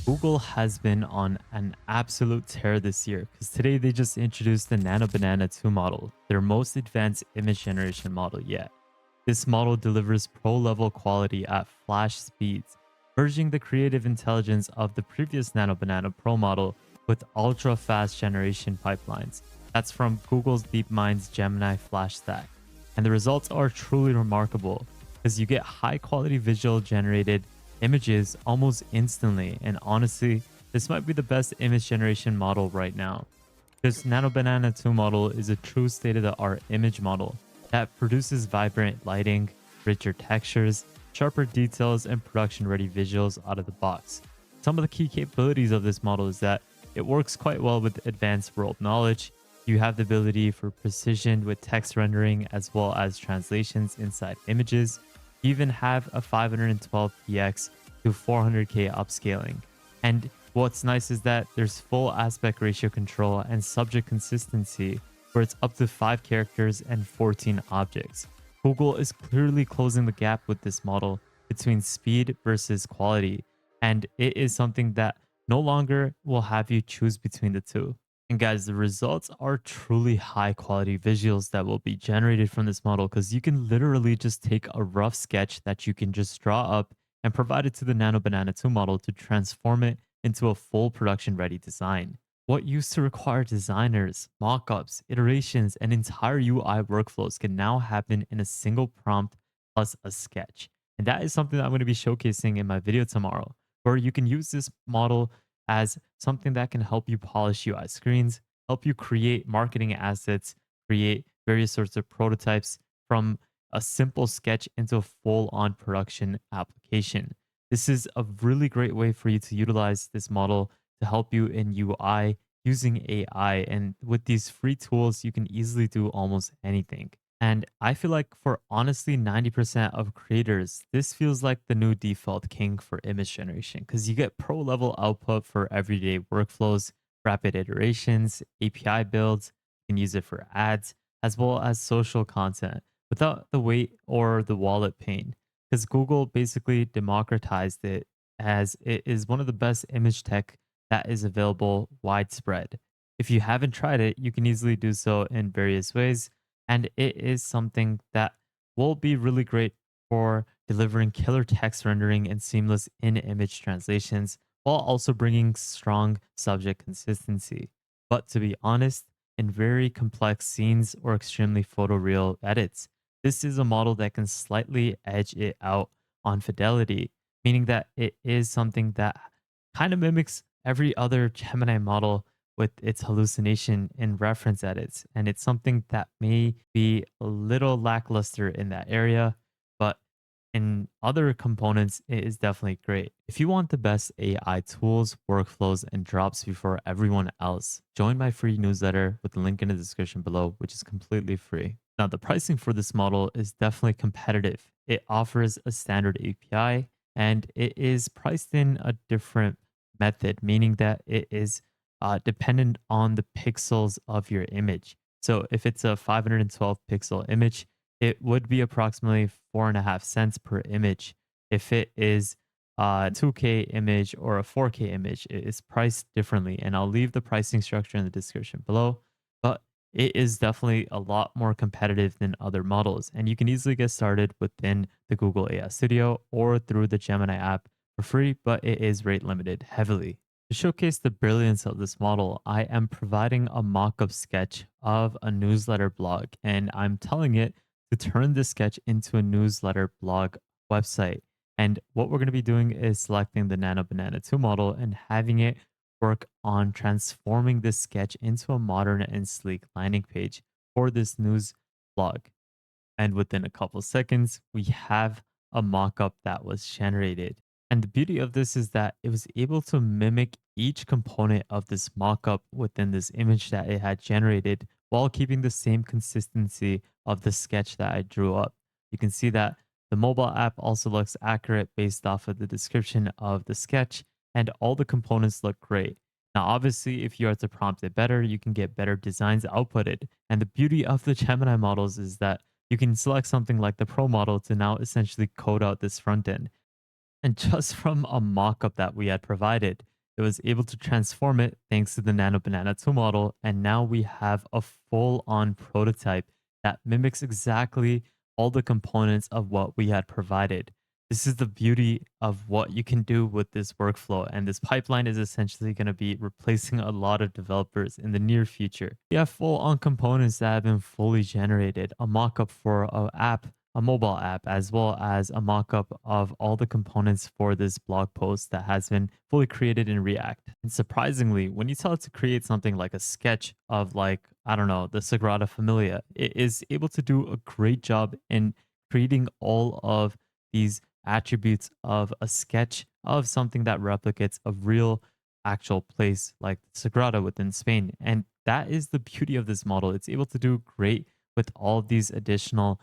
Google has been on an absolute tear this year because today they just introduced the Nano Banana 2 model, their most advanced image generation model yet. This model delivers pro level quality at flash speeds, merging the creative intelligence of the previous Nano Banana Pro model with ultra fast generation pipelines. That's from Google's DeepMind's Gemini Flash stack. And the results are truly remarkable because you get high quality visual generated images almost instantly. And honestly, this might be the best image generation model right now. This Nano Banana 2 model is a true state of the art image model that produces vibrant lighting, richer textures, sharper details, and production ready visuals out of the box. Some of the key capabilities of this model is that it works quite well with advanced world knowledge. You have the ability for precision with text rendering as well as translations inside images. You even have a 512px to 400k upscaling. And what's nice is that there's full aspect ratio control and subject consistency where it's up to 5 characters and 14 objects. Google is clearly closing the gap with this model between speed versus quality, and it is something that no longer will have you choose between the two. And guys, the results are truly high quality visuals that will be generated from this model because you can literally just take a rough sketch that you can just draw up and provide it to the Nano Banana 2 model to transform it into a full production ready design. What used to require designers, mockups, iterations, and entire UI workflows can now happen in a single prompt plus a sketch. And that is something that I'm going to be showcasing in my video tomorrow, where you can use this model as something that can help you polish UI screens, help you create marketing assets, create various sorts of prototypes from a simple sketch into a full on production application. This is a really great way for you to utilize this model to help you in UI using AI. And with these free tools, you can easily do almost anything. And I feel like for honestly 90% of creators, this feels like the new default king for image generation because you get pro level output for everyday workflows, rapid iterations, API builds. You can use it for ads as well as social content without the weight or the wallet pain because Google basically democratized it as it is one of the best image tech that is available widespread. If you haven't tried it, you can easily do so in various ways and it is something that will be really great for delivering killer text rendering and seamless in image translations while also bringing strong subject consistency. But to be honest, in very complex scenes or extremely photoreal edits, this is a model that can slightly edge it out on fidelity, meaning that it is something that kind of mimics every other Gemini model with its hallucination and reference edits. And it's something that may be a little lackluster in that area, but in other components, it is definitely great. If you want the best AI tools, workflows, and drops before everyone else, join my free newsletter with the link in the description below, which is completely free. Now, the pricing for this model is definitely competitive. It offers a standard API and it is priced in a different method, meaning that it is dependent on the pixels of your image. So if it's a 512 pixel image, it would be approximately 4.5 cents per image. If it is a 2K image or a 4K image, it is priced differently. And I'll leave the pricing structure in the description below. But it is definitely a lot more competitive than other models. And you can easily get started within the Google AI Studio or through the Gemini app for free, but it is rate limited heavily. To showcase the brilliance of this model, I am providing a mock-up sketch of a newsletter blog, and I'm telling it to turn this sketch into a newsletter blog website. And what we're going to be doing is selecting the Nano Banana 2 model and having it work on transforming this sketch into a modern and sleek landing page for this news blog. And within a couple seconds, we have a mock-up that was generated. And the beauty of this is that it was able to mimic each component of this mock-up within this image that it had generated while keeping the same consistency of the sketch that I drew up. You can see that the mobile app also looks accurate based off of the description of the sketch, and all the components look great. Now, obviously, if you are to prompt it better, you can get better designs outputted. And the beauty of the Gemini models is that you can select something like the Pro model to now essentially code out this front end. And just from a mock-up that we had provided, It was able to transform it thanks to the Nano Banana 2 model, and now we have a full-on prototype that mimics exactly all the components of what we had provided. This is the beauty of what you can do with this workflow, and this pipeline is essentially going to be replacing a lot of developers in the near future. We have full-on components that have been fully generated, a mockup for an app, a mobile app, as well as a mockup of all the components for this blog post that has been fully created in React. And surprisingly, when you tell it to create something like a sketch of, like, I don't know, the Sagrada Familia, it is able to do a great job in creating all of these attributes of a sketch of something that replicates a real actual place like Sagrada within Spain. And that is the beauty of this model. It's able to do great with all of these additional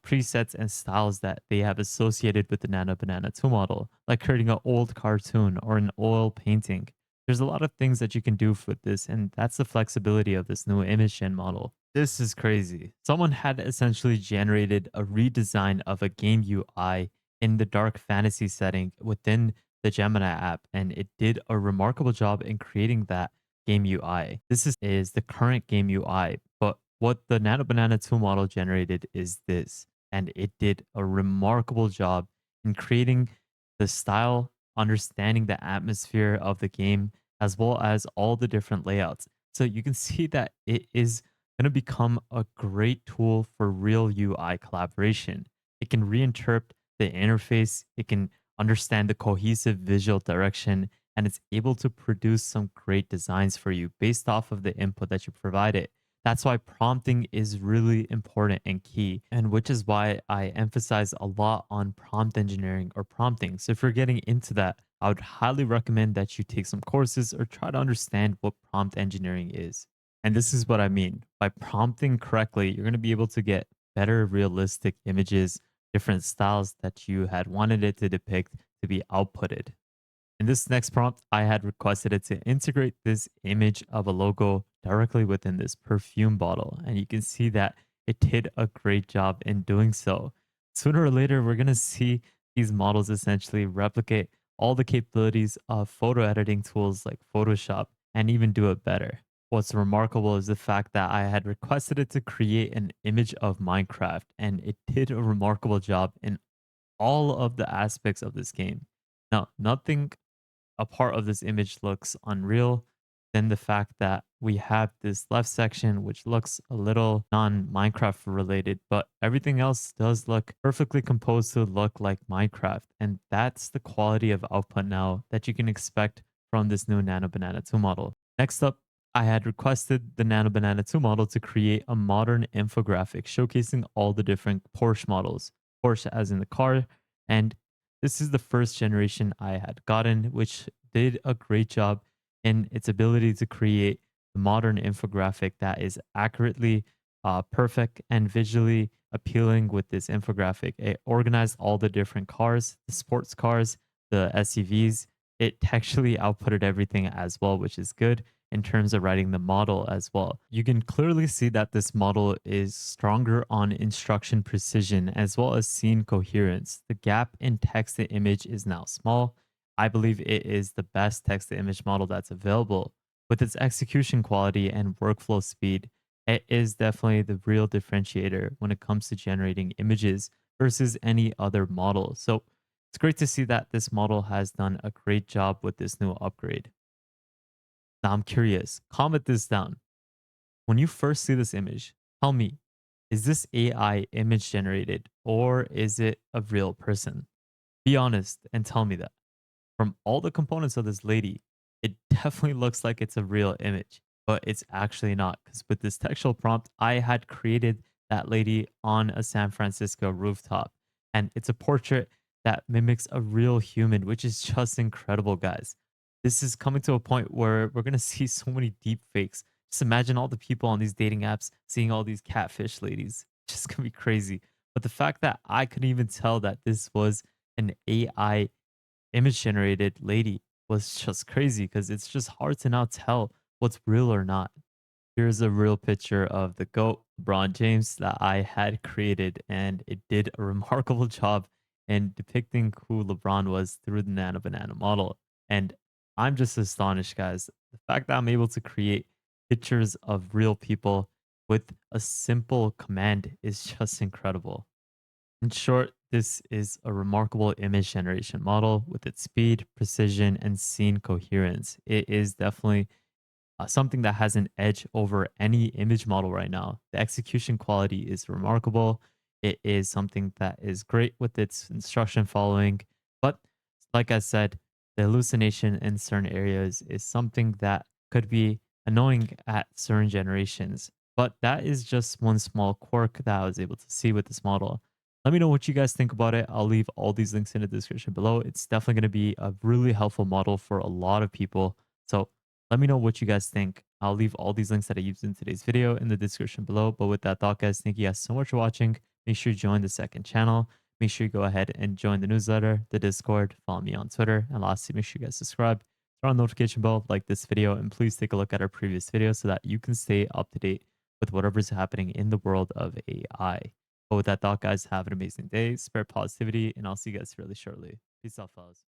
presets and styles that they have associated with the Nano Banana 2 model, like creating an old cartoon or an oil painting. There's a lot of things that you can do with this, and that's the flexibility of this new image gen model. This is crazy. Someone had essentially generated a redesign of a game UI in the dark fantasy setting within the Gemini app, and it did a remarkable job in creating that game UI. This is the current game UI, but what the Nano Banana 2 model generated is this, and it did a remarkable job in creating the style, understanding the atmosphere of the game, as well as all the different layouts. So you can see that it is going to become a great tool for real UI collaboration. It can reinterpret the interface, it can understand the cohesive visual direction, and it's able to produce some great designs for you based off of the input that you provided. That's why prompting is really important and key, and which is why I emphasize a lot on prompt engineering or prompting. So if you're getting into that, I would highly recommend that you take some courses or try to understand what prompt engineering is. And this is what I mean. By prompting correctly, you're going to be able to get better realistic images, different styles that you had wanted it to depict to be outputted. In this next prompt, I had requested it to integrate this image of a logo directly within this perfume bottle. And you can see that it did a great job in doing so. Sooner or later, we're going to see these models essentially replicate all the capabilities of photo editing tools like Photoshop and even do it better. What's remarkable is the fact that I had requested it to create an image of Minecraft, and it did a remarkable job in all of the aspects of this game. Now, nothing a part of this image looks unreal, then the fact that we have this left section which looks a little non-Minecraft related, but everything else does look perfectly composed to look like Minecraft. And that's the quality of output now that you can expect from this new Nano Banana 2 model. Next up, I had requested the Nano Banana 2 model to create a modern infographic showcasing all the different Porsche models, Porsche as in the car, and this is the first generation I had gotten, which did a great job in its ability to create a modern infographic that is accurately perfect and visually appealing with this infographic. It organized all the different cars, the sports cars, the SUVs. It actually outputted everything as well, which is good in terms of writing the model as well. You can clearly see that this model is stronger on instruction precision as well as scene coherence. The gap in text to image is now small. I believe it is the best text to image model that's available. With its execution quality and workflow speed, it is definitely the real differentiator when it comes to generating images versus any other model. So it's great to see that this model has done a great job with this new upgrade. Now I'm curious, comment this down. When you first see this image, tell me, is this AI image generated or is it a real person? Be honest and tell me that. From all the components of this lady, it definitely looks like it's a real image, but it's actually not. Because with this textual prompt, I had created that lady on a San Francisco rooftop, and it's a portrait that mimics a real human, which is just incredible, guys. This is coming to a point where we're gonna see so many deep fakes. Just imagine all the people on these dating apps seeing all these catfish ladies. Just gonna be crazy. But the fact that I couldn't even tell that this was an AI image generated lady was just crazy because it's just hard to now tell what's real or not. Here's a real picture of the GOAT, LeBron James, that I had created, and it did a remarkable job in depicting who LeBron was through the Nano Banana model. And I'm just astonished, guys. The fact that I'm able to create pictures of real people with a simple command is just incredible. In short, this is a remarkable image generation model with its speed, precision, and scene coherence. It is definitely something that has an edge over any image model right now. The execution quality is remarkable. It is something that is great with its instruction following. But like I said, the hallucination in certain areas is something that could be annoying at certain generations. But that is just one small quirk that I was able to see with this model. Let me know what you guys think about it. I'll leave all these links in the description below. It's definitely going to be a really helpful model for a lot of people. So let me know what you guys think. I'll leave all these links that I used in today's video in the description below. But with that thought, guys, thank you guys so much for watching. Make sure you join the second channel. Make sure you go ahead and join the newsletter, the Discord, follow me on Twitter. And lastly, make sure you guys subscribe, turn on the notification bell, like this video, and please take a look at our previous videos so that you can stay up to date with whatever's happening in the world of AI. But with that thought, guys, have an amazing day, spread positivity, and I'll see you guys really shortly. Peace out, fellas.